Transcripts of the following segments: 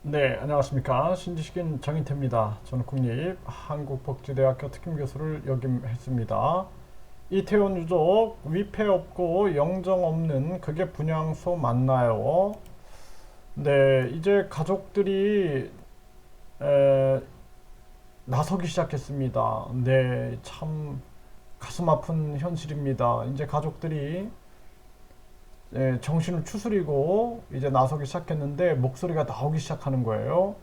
네, 안녕하십니까. 신지식인 정인태입니다. 저는 국립한국복지대학교 특임교수를 역임했습니다. 이태원 유족 위패 없고 영정 없는 그게 분향소 맞나요? 네, 이제 가족들이 에, 나서기 시작했습니다. 네, 참 가슴 아픈 현실입니다. 이제 가족들이 정신을 추스리고 이제 나서기 시작했는데 목소리가 나오기 시작하는 거예요.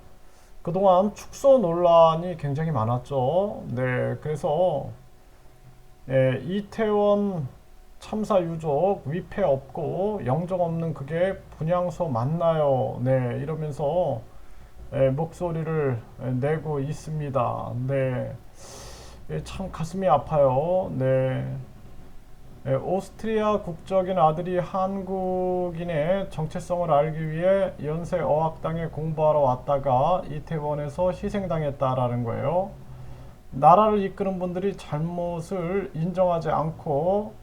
그동안 축소 논란이 굉장히 많았죠. 네, 그래서 이태원 참사 유족 위패 없고 영정 없는 그게 분향소 맞나요? 네, 이러면서 목소리를 내고 있습니다. 네, 참 가슴이 아파요. 네. 오스트리아 국적인 아들이 한국인의 정체성을 알기 위해 연세 어학당에 공부하러 왔다가 이태원에서 희생당했다라는 거예요. 나라를 이끄는 분들이 잘못을 인정하지 않고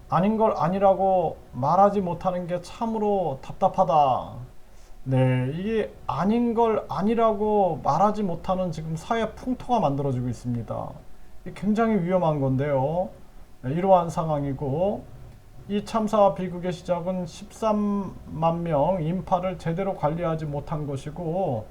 아닌 걸 아니라고 말하지 못하는 게 참으로 답답하다. 네, 이게 아닌 걸 아니라고 말하지 못하는 지금 사회 풍토가 만들어지고 있습니다. 이게 굉장히 위험한 건데요. 네, 이러한 상황이고 이 참사 비극의 시작은 13만 명 인파를 제대로 관리하지 못한 것이고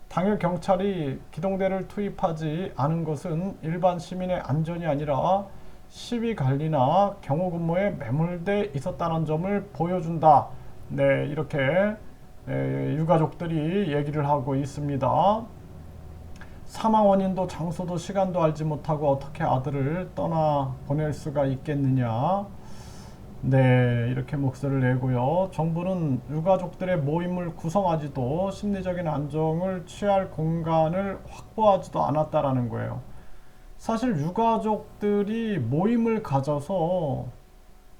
당일 경찰이 기동대를 투입하지 않은 것은 일반 시민의 안전이 아니라 시위 관리나 경호 근무에 매몰돼 있었다는 점을 보여준다. 네, 이렇게 유가족들이 얘기를 하고 있습니다. 사망 원인도 장소도 시간도 알지 못하고 어떻게 아들을 떠나 보낼 수가 있겠느냐. 네, 이렇게 목소리를 내고요. 정부는 유가족들의 모임을 구성하지도 심리적인 안정을 취할 공간을 확보하지도 않았다라는 거예요. 사실 유가족들이 모임을 가져서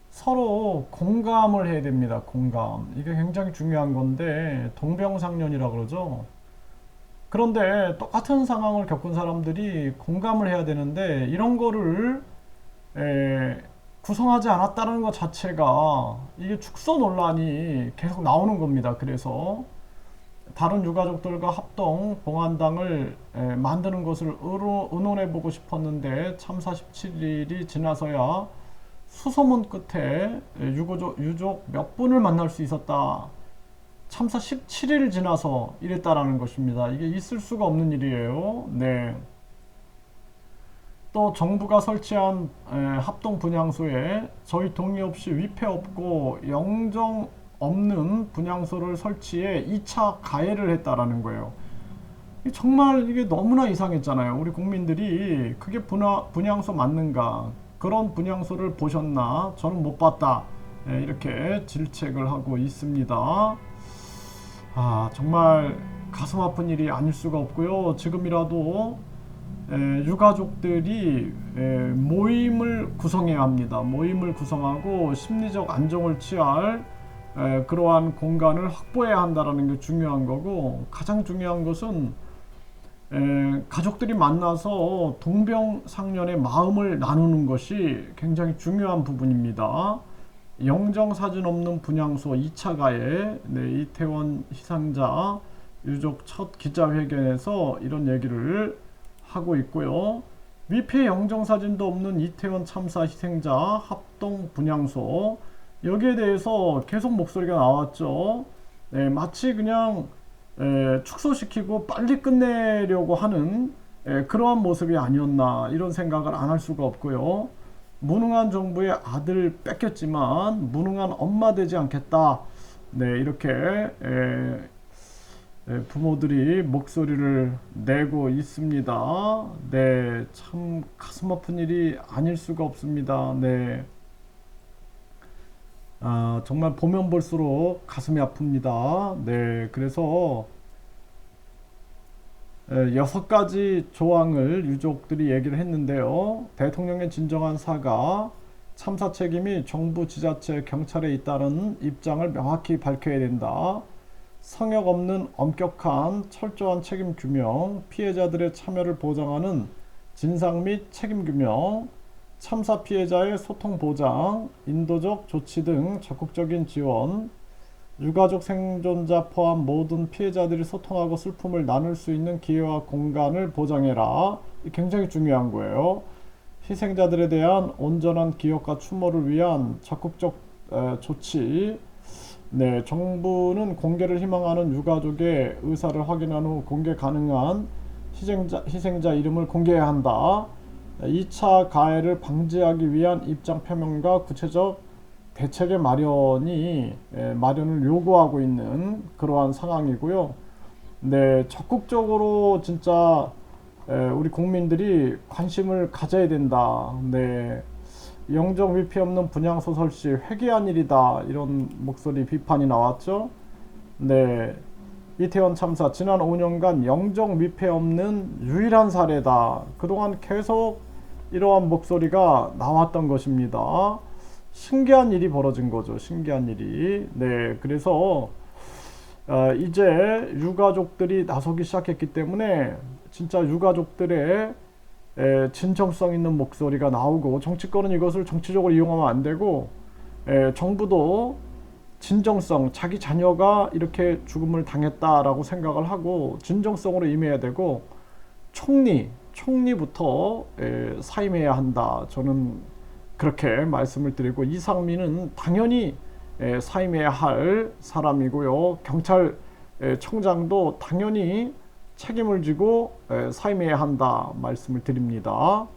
서로 공감을 해야 됩니다. 공감. 이게 굉장히 중요한 건데 동병상련이라 그러죠. 그런데 똑같은 상황을 겪은 사람들이 공감을 해야 되는데 이런 거를 에, 구성하지 않았다는 것 자체가 이게 축소 논란이 계속 나오는 겁니다. 그래서 다른 유가족들과 합동 봉안당을 만드는 것을 의논해 보고 싶었는데 참사 17일이 지나서야 수소문 끝에 유족 몇 분을 만날 수 있었다. 참사 17일 지나서 이랬다라는 것입니다. 이게 있을 수가 없는 일이에요. 네. 또 정부가 설치한 합동 분향소에 저희 동의 없이 위패 없고 영정 없는 분향소를 설치해 2차 가해를 했다라는 거예요. 정말 이게 너무나 이상했잖아요. 우리 국민들이 그게 분향소 맞는가? 그런 분향소를 보셨나? 저는 못 봤다. 이렇게 질책을 하고 있습니다. 정말 가슴 아픈 일이 아닐 수가 없고요. 지금이라도 유가족들이 모임을 구성해야 합니다. 모임을 구성하고 심리적 안정을 취할 그러한 공간을 확보해야 한다는 게 중요한 거고 가장 중요한 것은 가족들이 만나서 동병상련의 마음을 나누는 것이 굉장히 중요한 부분입니다. 영정사진 없는 분향소 2차 가해 이태원 희생자 유족 첫 기자회견에서 이런 얘기를 하고 있고요. 위패 영정사진도 없는 이태원 참사 희생자 합동 분향소 여기에 대해서 계속 목소리가 나왔죠. 마치 그냥 축소시키고 빨리 끝내려고 하는 그러한 모습이 아니었나 이런 생각을 안 할 수가 없고요. 무능한 정부의 아들 뺏겼지만 무능한 엄마 되지 않겠다. 네, 이렇게 부모들이 목소리를 내고 있습니다. 네, 참 가슴 아픈 일이 아닐 수가 없습니다. 네. 정말 보면 볼수록 가슴이 아픕니다. 네, 그래서 6가지 조항을 유족들이 얘기를 했는데요. 대통령의 진정한 사과, 참사 책임이 정부, 지자체, 경찰에 있다는 입장을 명확히 밝혀야 된다. 성역 없는 엄격한 철저한 책임 규명, 피해자들의 참여를 보장하는 진상 및 책임 규명, 참사 피해자의 소통 보장, 인도적 조치 등 적극적인 지원, 유가족 생존자 포함 모든 피해자들이 소통하고 슬픔을 나눌 수 있는 기회와 공간을 보장해라. 굉장히 중요한 거예요. 희생자들에 대한 온전한 기억과 추모를 위한 적극적 조치. 네, 정부는 공개를 희망하는 유가족의 의사를 확인한 후 공개 가능한 희생자 이름을 공개해야 한다. 2차 가해를 방지하기 위한 입장 표명과 구체적 대책의 마련을 요구하고 있는 그러한 상황이고요. 네, 적극적으로 진짜 우리 국민들이 관심을 가져야 된다. 네, 영정 위패 없는 분양 소설 시 회개한 일이다. 이런 목소리 비판이 나왔죠. 네, 이태원 참사 지난 5년간 영정 위패 없는 유일한 사례다. 그동안 계속 이러한 목소리가 나왔던 것입니다. 신기한 일이 벌어진 거죠. 신기한 일이. 네, 그래서 이제 유가족들이 나서기 시작했기 때문에 진짜 유가족들의 진정성 있는 목소리가 나오고, 정치권은 이것을 정치적으로 이용하면 안 되고, 정부도 진정성, 자기 자녀가 이렇게 죽음을 당했다라고 생각을 하고 진정성으로 임해야 되고, 총리부터 사임해야 한다. 저는 그렇게 말씀을 드리고, 이상민은 당연히 사임해야 할 사람이고요. 경찰청장도 당연히 책임을 지고 사임해야 한다 말씀을 드립니다.